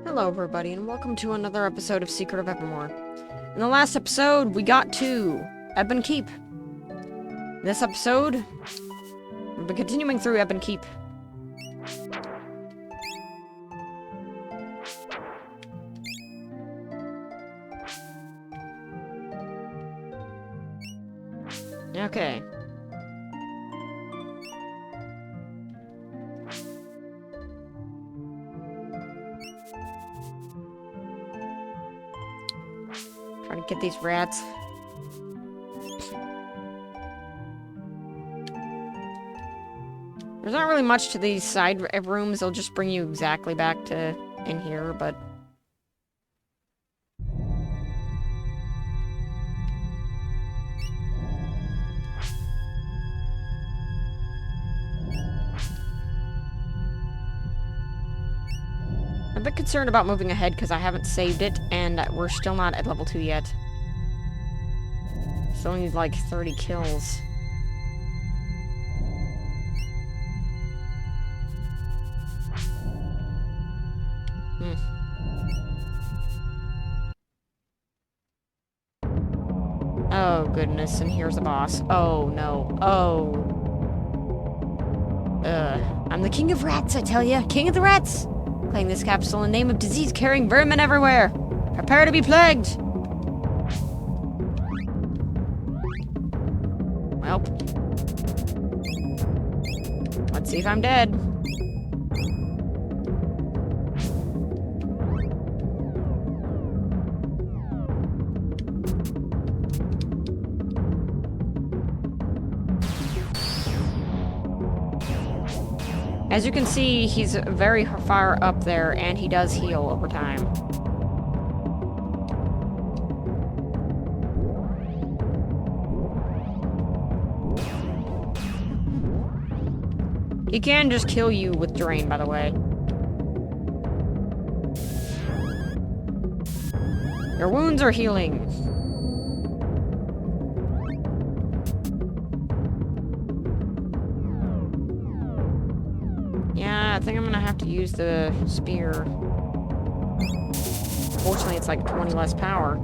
Hello everybody, and welcome to another episode of Secret of Evermore. In the last episode, we got to Ebon Keep. In this episode, we've been continuing through Ebon Keep. Okay. Trying to get these rats. There's not really much to these side rooms. They'll just bring you exactly back to in here, but... I'm a bit concerned about moving ahead because I haven't saved it, and we're still not at level 2 yet. Still need like 30 kills. Oh goodness, and here's a boss. Oh no. Oh. I'm the king of rats, I tell ya. King of the rats! Claim this capsule in the name of disease-carrying vermin everywhere. Prepare to be plagued! Well. Let's see if I'm dead. As you can see, he's very far up there, and he does heal over time. He can just kill you with Drain, by the way. Your wounds are healing. Yeah, I think I'm gonna have to use the spear. Fortunately, it's like 20 less power.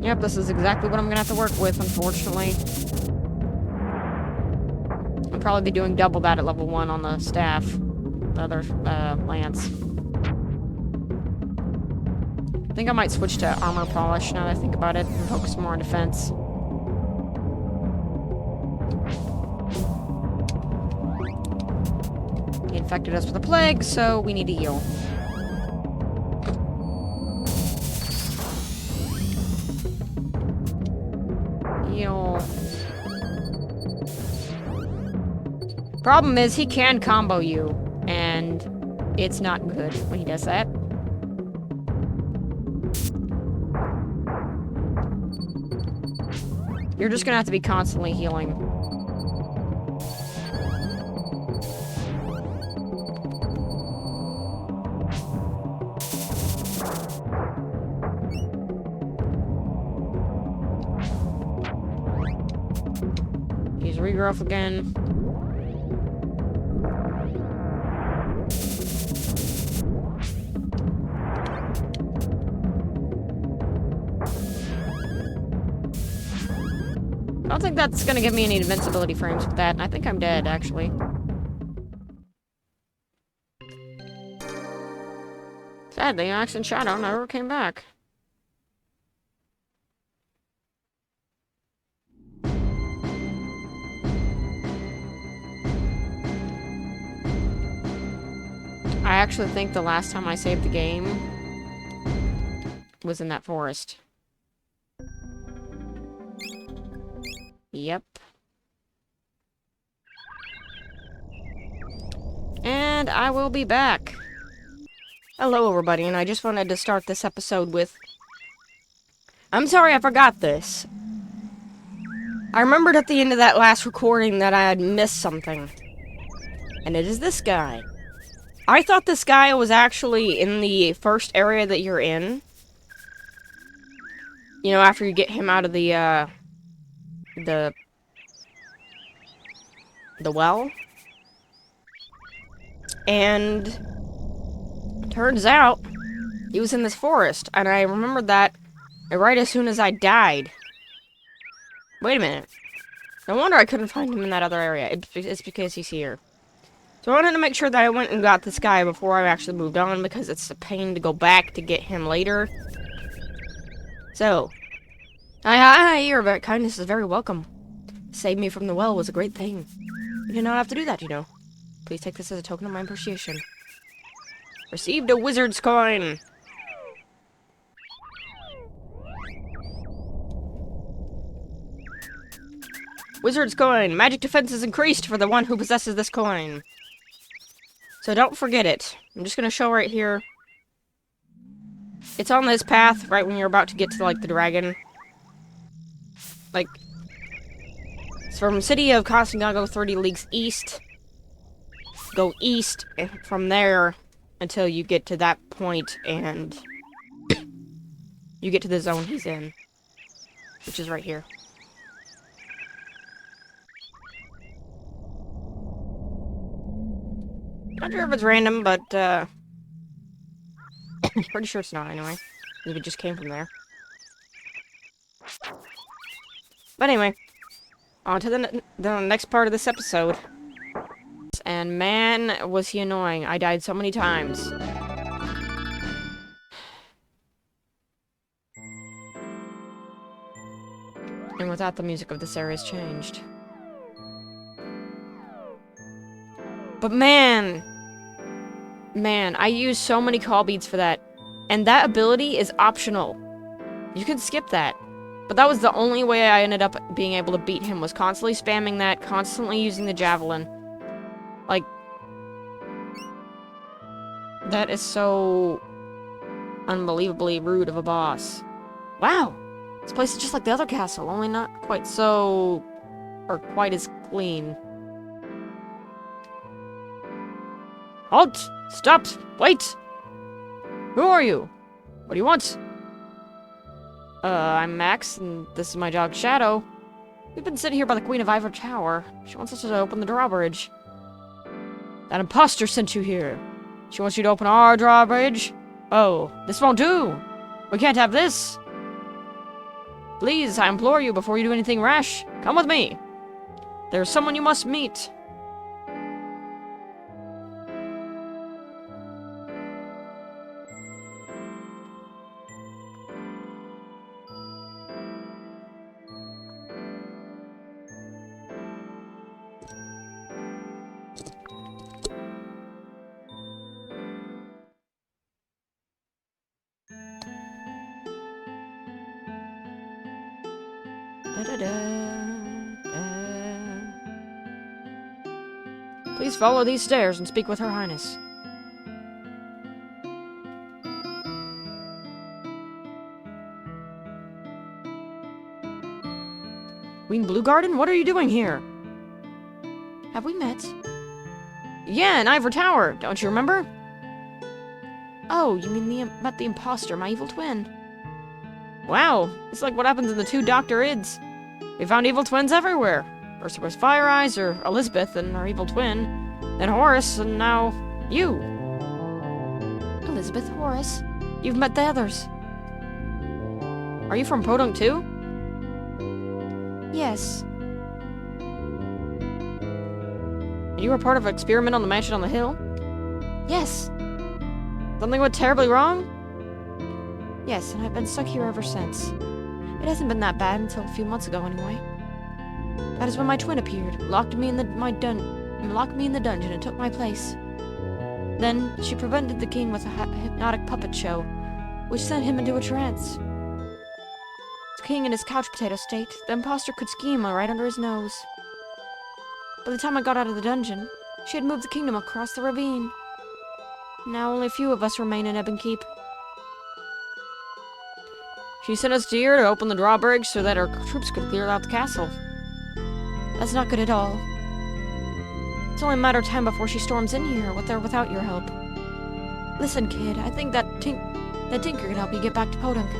Yep, this is exactly what I'm gonna have to work with, unfortunately. I'll probably be doing double that at level 1 on the staff. The other, lance. I think I might switch to armor polish now that I think about it, and focus more on defense. He infected us with a plague, so we need to heal. Heal. Problem is, he can combo you, and it's not good when he does that. You're just gonna have to be constantly healing. Use regrowth again. I don't think that's gonna give me any invincibility frames with that, and I think I'm dead, actually. Sadly, Axe and Shadow never came back. I actually think the last time I saved the game was in that forest. Yep. And I will be back. Hello, everybody, and I just wanted to start this episode with... I'm sorry I forgot this. I remembered at the end of that last recording that I had missed something. And it is this guy. I thought this guy was actually in the first area that you're in. You know, after you get him out of the well. And turns out he was in this forest, and I remembered that right as soon as I died. Wait a minute. No wonder I couldn't find him in that other area. It's because he's here. So I wanted to make sure that I went and got this guy before I actually moved on, because it's a pain to go back to get him later. So, your kindness is very welcome. Save me from the well was a great thing. You did not have to do that, you know. Please take this as a token of my appreciation. Received a wizard's coin! Wizard's coin! Magic defense is increased for the one who possesses this coin. So don't forget it. I'm just gonna show right here. It's on this path, right when you're about to get to, like, the dragon. Like, it's from city of Costangago, 30 leagues east. Go east, and from there, until you get to that point, and you get to the zone he's in. Which is right here. Not sure if it's random, but, pretty sure it's not, anyway. If it just came from there. But anyway, on to the next part of this episode. And man, was he annoying. I died so many times. And with that, the music of this area has changed. But man, I used so many call beads for that. And that ability is optional. You can skip that. But that was the only way I ended up being able to beat him, was constantly spamming that, constantly using the javelin. Like, that is so unbelievably rude of a boss. Wow! This place is just like the other castle, only not quite so... or quite as clean. Halt! Stop! Wait! Who are you? What do you want? I'm Max, and this is my dog Shadow. We've been sitting here by the Queen of Ivor Tower. She wants us to open the drawbridge. That imposter sent you here. She wants you to open our drawbridge? Oh, this won't do! We can't have this! Please, I implore you, before you do anything rash, come with me! There's someone you must meet. Please follow these stairs and speak with Her Highness. Queen Bluegarden, what are you doing here? Have we met? Yeah, in Ivor Tower, don't you remember? Oh, you mean met the imposter, my evil twin. Wow, it's like what happens in the two Dr. Ids. We found evil twins everywhere. First it was Fire Eyes, or Elizabeth, and her evil twin. Then Horace, and now you. Elizabeth, Horace, you've met the others. Are you from Podunk too? Yes. You were part of an experiment on the mansion on the hill? Yes. Something went terribly wrong? Yes, and I've been stuck here ever since. It hasn't been that bad until a few months ago, anyway. That is when my twin appeared, locked me in the dungeon and took my place. Then, she prevented the king with a hypnotic puppet show, which sent him into a trance. The king in his couch potato state, the imposter could scheme right under his nose. By the time I got out of the dungeon, she had moved the kingdom across the ravine. Now only a few of us remain in Ebon Keep. She sent us here to open the drawbridge so that our troops could clear out the castle. That's not good at all. It's only a matter of time before she storms in here, with or without your help. Listen, kid, I think that Tinker can help you get back to Podunk.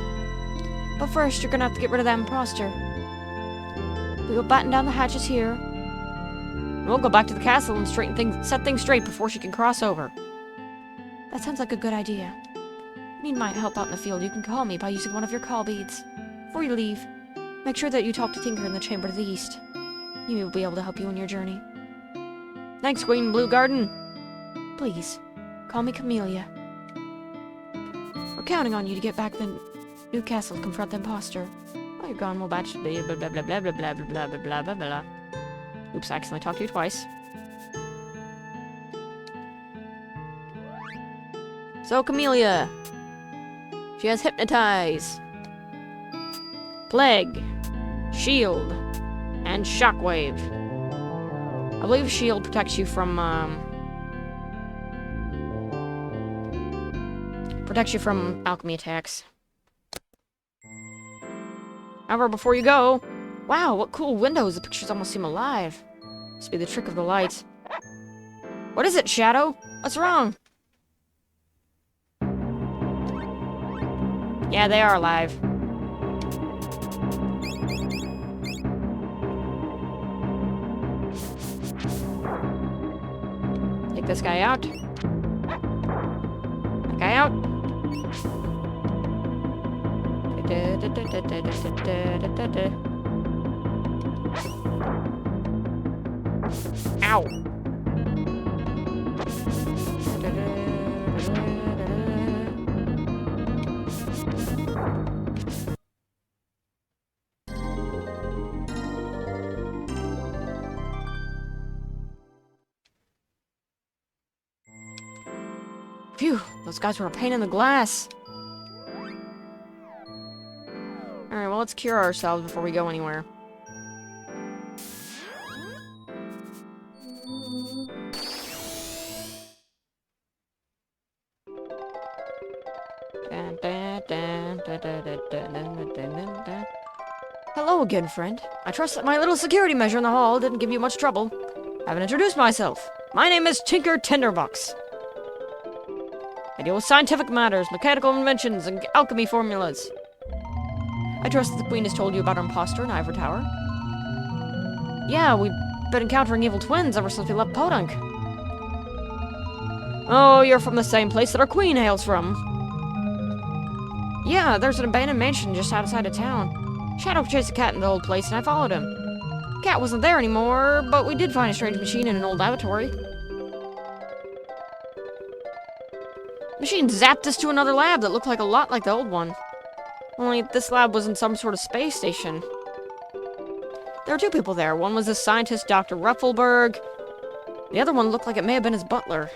But first, you're gonna have to get rid of that imposter. We will batten down the hatches here. We'll go back to the castle and set things straight before she can cross over. That sounds like a good idea. If you need my help out in the field, you can call me by using one of your call beads. Before you leave, make sure that you talk to Tinker in the chamber to the east. He will be able to help you on your journey. Thanks, Queen Blue Garden. Please, call me Camellia. We're counting on you to get back to the new castle to confront the imposter. While you're gone, we'll batch blah blah blah blah blah blah blah blah blah blah blah blah. Oops, I accidentally talked to you twice. So, Camellia. She has Hypnotize, Plague, Shield, and Shockwave. I believe Shield protects you from, alchemy attacks. However, before you go... Wow, what cool windows. The pictures almost seem alive. Must be the trick of the lights. What is it, Shadow? What's wrong? Yeah, they are alive. Take this guy out. That guy out. Ow. Phew, those guys were a pain in the glass. Alright, well, let's cure ourselves before we go anywhere. Hello again, friend. I trust that my little security measure in the hall didn't give you much trouble. I haven't introduced myself. My name is Tinker Tinderbox. I deal with scientific matters, mechanical inventions, and alchemy formulas. I trust that the Queen has told you about our imposter in Ivor Tower. Yeah, we've been encountering evil twins ever since we left Podunk. Oh, you're from the same place that our Queen hails from. Yeah, there's an abandoned mansion just outside of town. Shadow chased a cat in the old place and I followed him. Cat wasn't there anymore, but we did find a strange machine in an old laboratory. Machine zapped us to another lab that looked like a lot like the old one. Only this lab was in some sort of space station. There were two people there. One was the scientist, Dr. Ruffleberg. The other one looked like it may have been his butler.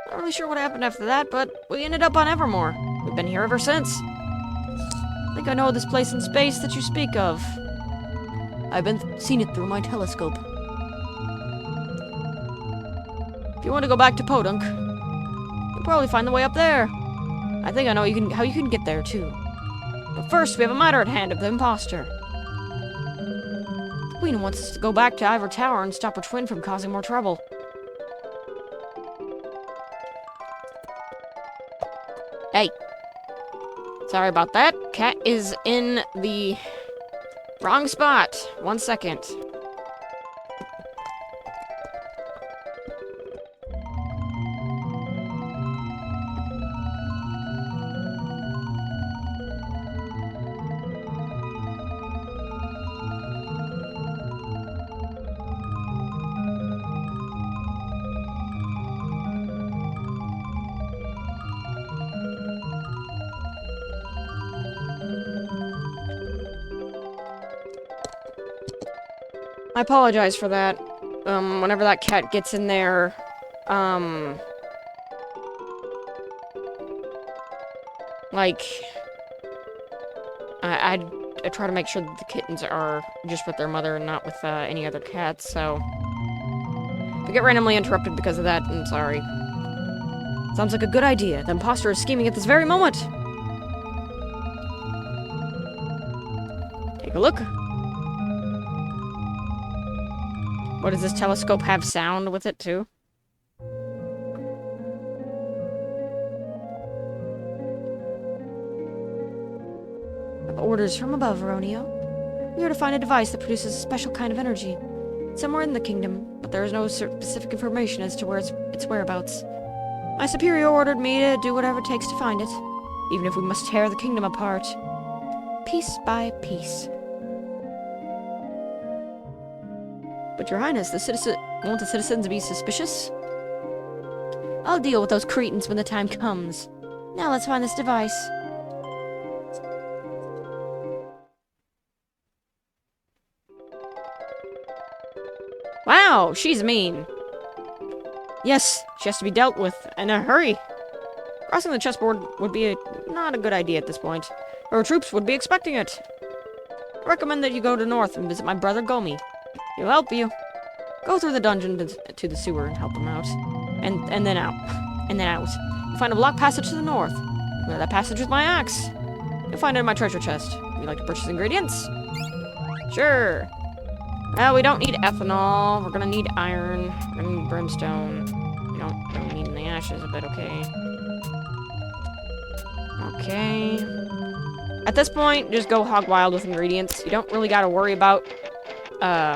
Not really sure what happened after that, but we ended up on Evermore. We've been here ever since. I think I know this place in space that you speak of. I've seen it through my telescope. If you want to go back to Podunk, you'll probably find the way up there. I think I know how you can get there, too. But first, we have a matter at hand of the imposter. The Queen wants us to go back to Ivor Tower and stop her twin from causing more trouble. Hey. Sorry about that. Cat is in the wrong spot. 1 second. I apologize for that. Whenever that cat gets in there, like, I try to make sure that the kittens are just with their mother and not with, any other cats, so... If I get randomly interrupted because of that, I'm sorry. Sounds like a good idea. The imposter is scheming at this very moment! Take a look. What, does this telescope have sound with it, too? Orders from above, Romeo. We are to find a device that produces a special kind of energy. It's somewhere in the kingdom, but there is no specific information as to where its whereabouts. My superior ordered me to do whatever it takes to find it, even if we must tear the kingdom apart. Piece by piece. But your highness, won't the citizens be suspicious? I'll deal with those cretins when the time comes. Now let's find this device. Wow, she's mean. Yes, she has to be dealt with in a hurry. Crossing the chessboard would be not a good idea at this point. Our troops would be expecting it. I recommend that you go to north and visit my brother Gomi. He'll help you. Go through the dungeon to the sewer and help him out. And then out. And then out. You'll find a blocked passage to the north. Clear that passage with my axe. You'll find it in my treasure chest. Would you like to purchase ingredients? Sure. Well, we don't need ethanol. We're gonna need iron. We're gonna need brimstone. We don't really need the ashes, but okay. Okay. At this point, just go hog wild with ingredients. You don't really gotta worry about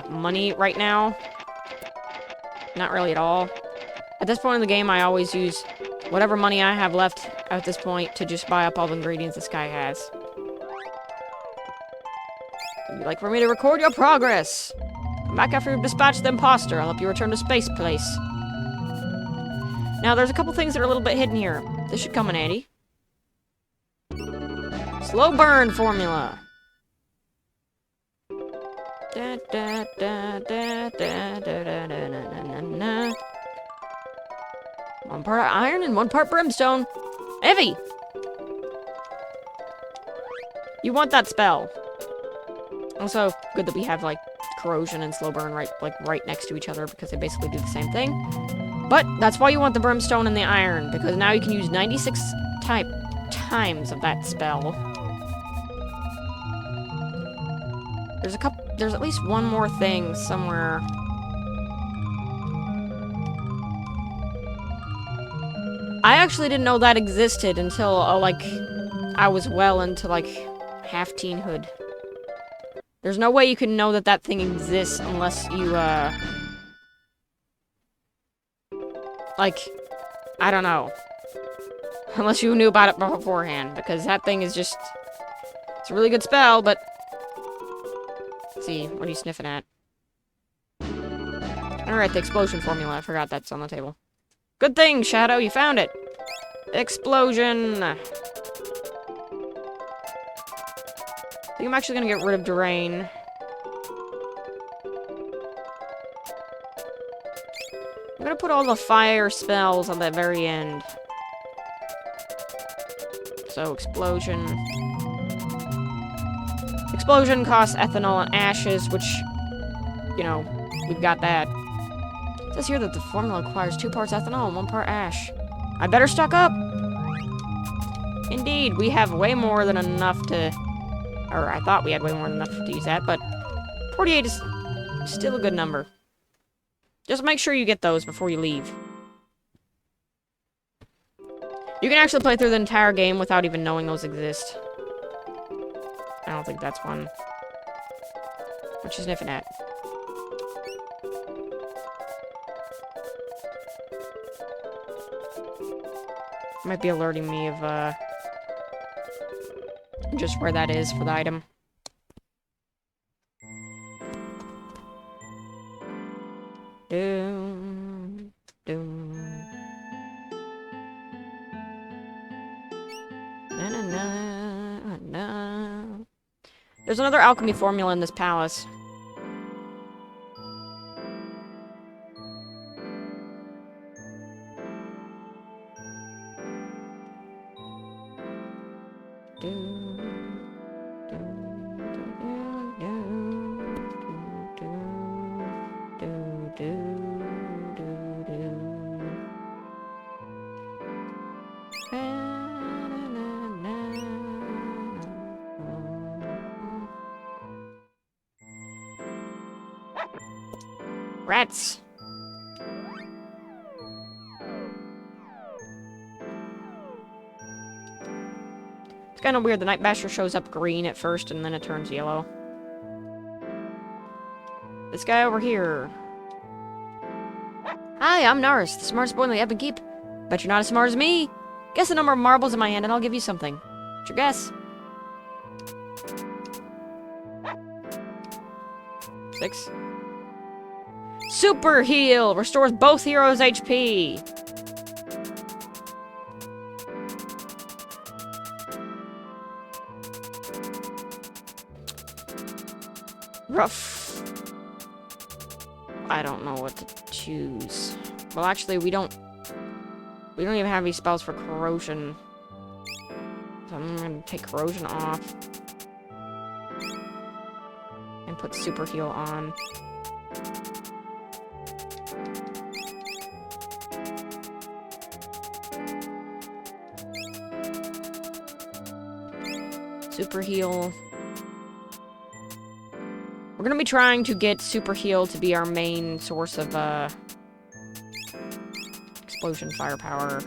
money right now. Not really at all. At this point in the game, I always use whatever money I have left at this point to just buy up all the ingredients this guy has. Would you like for me to record your progress? Come back after you've dispatched the imposter. I'll help you return to Space Place. Now, there's a couple things that are a little bit hidden here. This should come in handy. Slow burn formula. Da, da, da, da, da, da, da, da, da, da. 1 part iron and 1 part brimstone. Evie! You want that spell. Also, good that we have, like, corrosion and slow burn right next to each other because they basically do the same thing. But that's why you want the brimstone and the iron, because now you can use 96 times of that spell. There's at least one more thing somewhere. I actually didn't know that existed until, like, I was well into, like, half-teenhood. There's no way you can know that that thing exists unless you, like, I don't know. Unless you knew about it beforehand, because that thing is just... It's a really good spell, but... Let's see, what are you sniffing at? Alright, the explosion formula. I forgot that's on the table. Good thing, Shadow, you found it! Explosion! I think I'm actually gonna get rid of Drain. I'm gonna put all the fire spells on the very end. So, Explosion. Explosion costs ethanol and ashes, which, you know, we've got that. It says here that the formula requires 2 parts ethanol and 1 part ash. I better stock up! Indeed, we have way more than enough to... Or, I thought we had way more than enough to use that, but 48 is still a good number. Just make sure you get those before you leave. You can actually play through the entire game without even knowing those exist. I don't think that's one. What you sniffing at? Might be alerting me of, just where that is for the item. Doom, doom. Na na na na. There's another alchemy formula in this palace. Rats! It's kind of weird. The Night Basher shows up green at first, and then it turns yellow. This guy over here. Hi, I'm Naris, the smartest boy in the Ebon Keep. Bet you're not as smart as me. Guess the number of marbles in my hand, and I'll give you something. What's your guess? 6. Super Heal! Restores both heroes' HP! Rough. I don't know what to choose. Well, actually, we don't even have any spells for corrosion. So I'm gonna take corrosion off. And put Super Heal on. Super Heal. We're gonna be trying to get Super Heal to be our main source of, explosion firepower.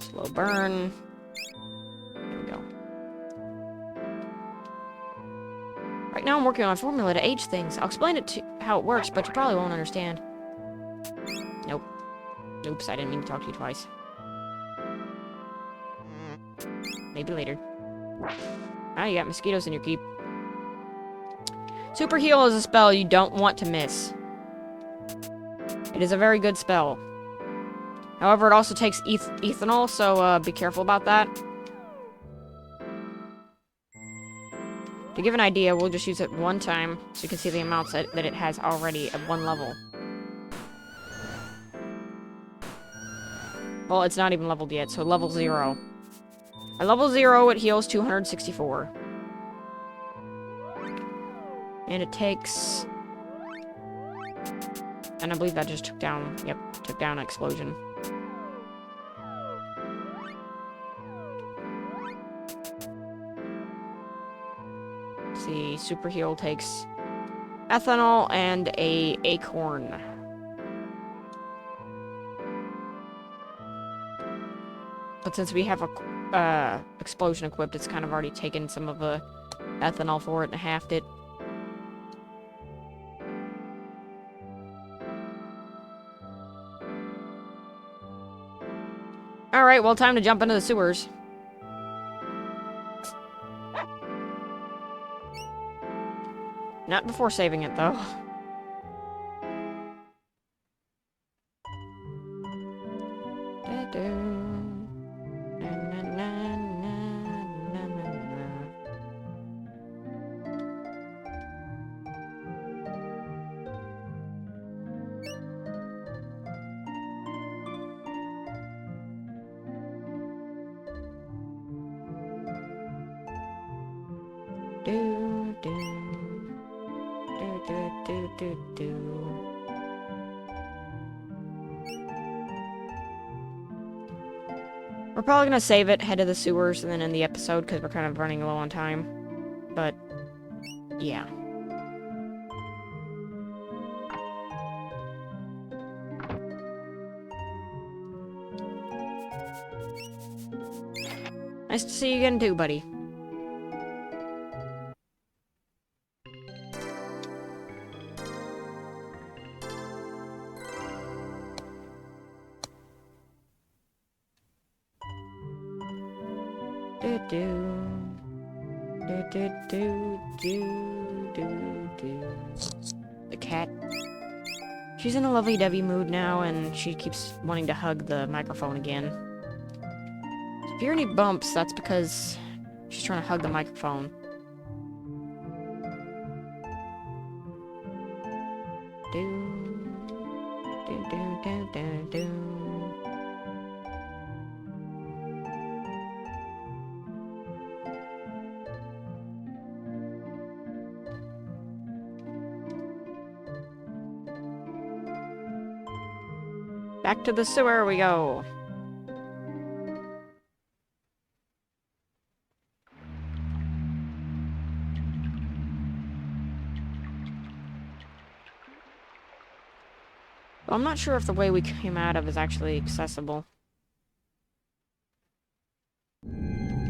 Slow burn. There we go. Right now I'm working on a formula to age things. I'll explain it to how it works, but you probably won't understand. Nope. Oops, I didn't mean to talk to you twice. Maybe later. Ah, you got mosquitoes in your keep. Super Heal is a spell you don't want to miss. It is a very good spell. However, it also takes ethanol, so be careful about that. To give an idea, we'll just use it one time, so you can see the amounts that it has already at one level. Well, it's not even leveled yet, so level 0. At level 0, it heals 264. And it takes... And I believe that just took down... Yep, took down an explosion. Let's see, Super Heal takes ethanol and a acorn. But since we have a explosion equipped, it's kind of already taken some of the ethanol for it and halved it. Alright, well, time to jump into the sewers. Not before saving it, though. We're probably gonna save it, head to the sewers, and then end the episode, because we're kind of running low on time. But, yeah. Nice to see you again too, buddy. The cat. She's in a lovey-dovey mood now, and she keeps wanting to hug the microphone again. So if you hear any bumps, that's because she's trying to hug the microphone. Back to the sewer we go. I'm not sure if the way we came out of is actually accessible.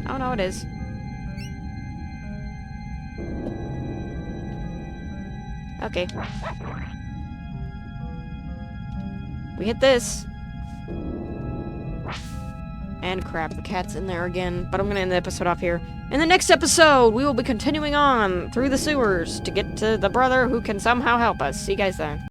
Oh, no, it is. Okay. We hit this. And crap, the cat's in there again. But I'm gonna end the episode off here. In the next episode, we will be continuing on through the sewers to get to the brother who can somehow help us. See you guys then.